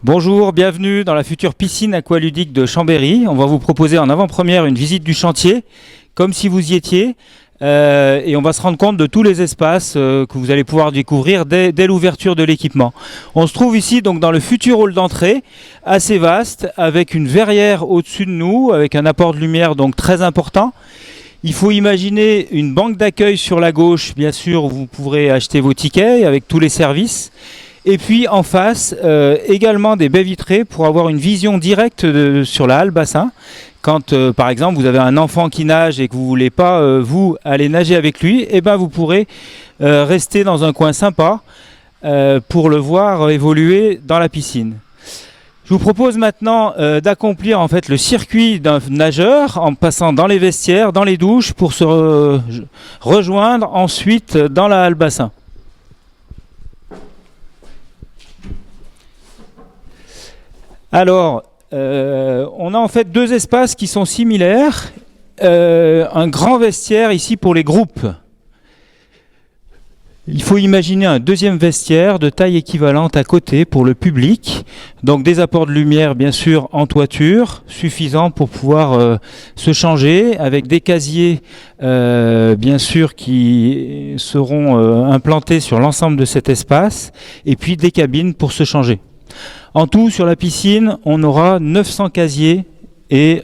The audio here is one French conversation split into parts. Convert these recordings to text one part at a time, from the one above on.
Bonjour, bienvenue dans la future piscine aqualudique de Chambéry. On va vous proposer en avant-première une visite du chantier, comme si vous y étiez. Et on va se rendre compte de tous les espaces que vous allez pouvoir découvrir dès l'ouverture de l'équipement. On se trouve ici donc dans le futur hall d'entrée, assez vaste, avec une verrière au-dessus de nous, avec un apport de lumière donc très important. Il faut imaginer une banque d'accueil sur la gauche, bien sûr, où vous pourrez acheter vos tickets avec tous les services. Et puis en face, également des baies vitrées pour avoir une vision directe sur la halle bassin. Quand par exemple vous avez un enfant qui nage et que vous ne voulez pas vous aller nager avec lui, eh ben, vous pourrez rester dans un coin sympa pour le voir évoluer dans la piscine. Je vous propose maintenant d'accomplir en fait le circuit d'un nageur en passant dans les vestiaires, dans les douches pour se rejoindre ensuite dans la halle bassin. Alors, on a en fait deux espaces qui sont similaires. Un grand vestiaire ici pour les groupes. Il faut imaginer un deuxième vestiaire de taille équivalente à côté pour le public. Donc des apports de lumière bien sûr en toiture, suffisants pour pouvoir se changer, avec des casiers bien sûr qui seront implantés sur l'ensemble de cet espace, et puis des cabines pour se changer. En tout, sur la piscine, on aura 900 casiers et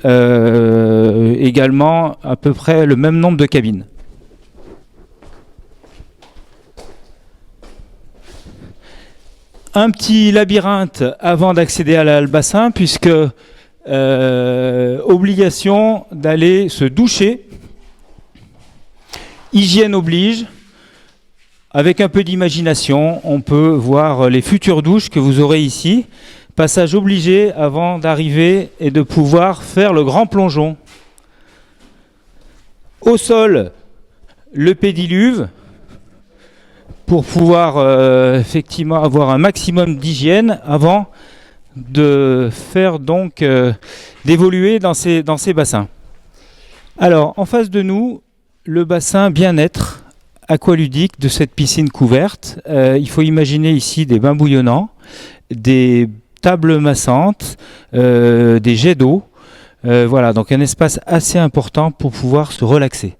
également à peu près le même nombre de cabines. Un petit labyrinthe avant d'accéder à la halle bassin, puisque obligation d'aller se doucher, hygiène oblige. Avec un peu d'imagination, on peut voir les futures douches que vous aurez ici. Passage obligé avant d'arriver et de pouvoir faire le grand plongeon. Au sol, le pédiluve pour pouvoir effectivement avoir un maximum d'hygiène avant de faire donc d'évoluer dans ces bassins. Alors, en face de nous, le bassin bien-être aqualudique de cette piscine couverte. Il faut imaginer ici des bains bouillonnants, des tables massantes, des jets d'eau. Voilà, donc un espace assez important pour pouvoir se relaxer.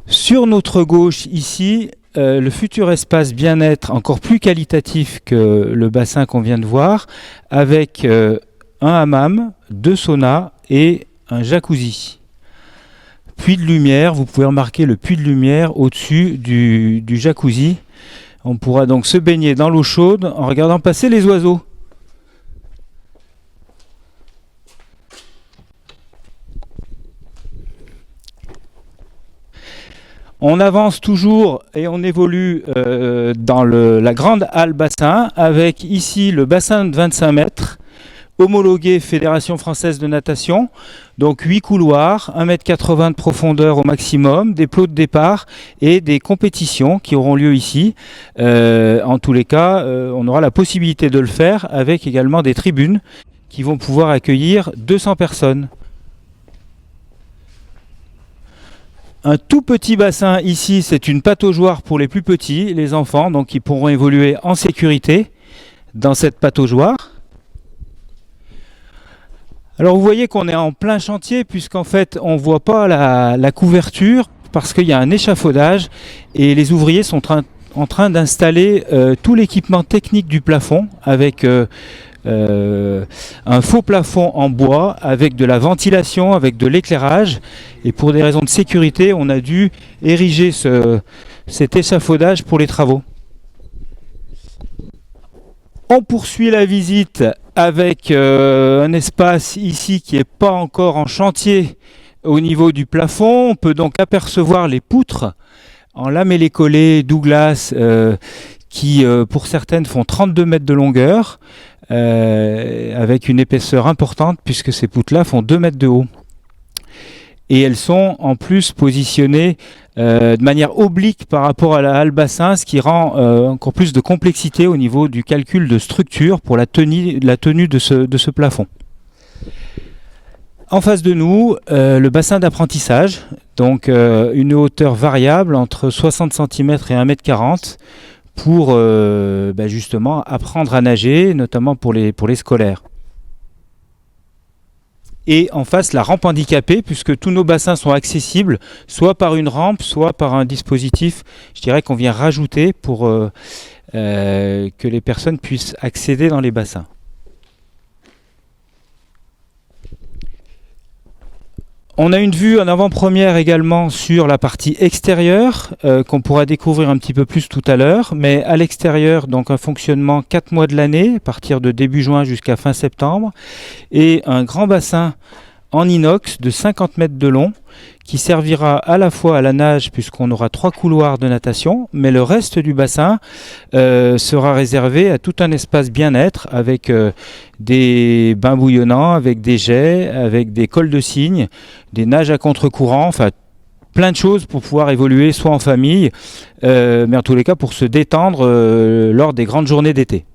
Sur notre gauche ici, le futur espace bien-être encore plus qualitatif que le bassin qu'on vient de voir, avec un hammam, 2 saunas et un jacuzzi. Puits de lumière, vous pouvez remarquer le puits de lumière au-dessus du jacuzzi. On pourra donc se baigner dans l'eau chaude en regardant passer les oiseaux. On avance toujours et on évolue dans la grande halle bassin avec ici le bassin de 25 mètres. Homologué Fédération Française de Natation, donc 8 couloirs, 1,80 m de profondeur au maximum, des plots de départ et des compétitions qui auront lieu ici. En tous les cas, on aura la possibilité de le faire avec également des tribunes qui vont pouvoir accueillir 200 personnes. Un tout petit bassin ici, c'est une pataugeoire pour les plus petits, les enfants, donc ils pourront évoluer en sécurité dans cette pataugeoire. Alors vous voyez qu'on est en plein chantier puisqu'en fait on ne voit pas la couverture parce qu'il y a un échafaudage et les ouvriers sont en train d'installer tout l'équipement technique du plafond avec un faux plafond en bois avec de la ventilation, avec de l'éclairage, et pour des raisons de sécurité on a dû ériger cet échafaudage pour les travaux. On poursuit la visite avec un espace ici qui n'est pas encore en chantier au niveau du plafond. On peut donc apercevoir les poutres en lamellé-collé Douglas qui pour certaines font 32 mètres de longueur avec une épaisseur importante puisque ces poutres-là font 2 mètres de haut. Et elles sont en plus positionnées de manière oblique par rapport à la halle bassin, ce qui rend encore plus de complexité au niveau du calcul de structure pour la tenue de ce plafond. En face de nous, le bassin d'apprentissage, donc une hauteur variable entre 60 cm et 1,40 m pour justement apprendre à nager, notamment pour les scolaires. Et en face, la rampe handicapée, puisque tous nos bassins sont accessibles, soit par une rampe, soit par un dispositif, je dirais qu'on vient rajouter pour que les personnes puissent accéder dans les bassins. On a une vue en avant-première également sur la partie extérieure qu'on pourra découvrir un petit peu plus tout à l'heure, mais à l'extérieur, donc un fonctionnement 4 mois de l'année, à partir de début juin jusqu'à fin septembre, et un grand bassin en inox de 50 mètres de long qui servira à la fois à la nage puisqu'on aura 3 couloirs de natation, mais le reste du bassin sera réservé à tout un espace bien-être avec des bains bouillonnants, avec des jets, avec des cols de cygne, des nages à contre-courant, enfin plein de choses pour pouvoir évoluer soit en famille, mais en tous les cas pour se détendre lors des grandes journées d'été.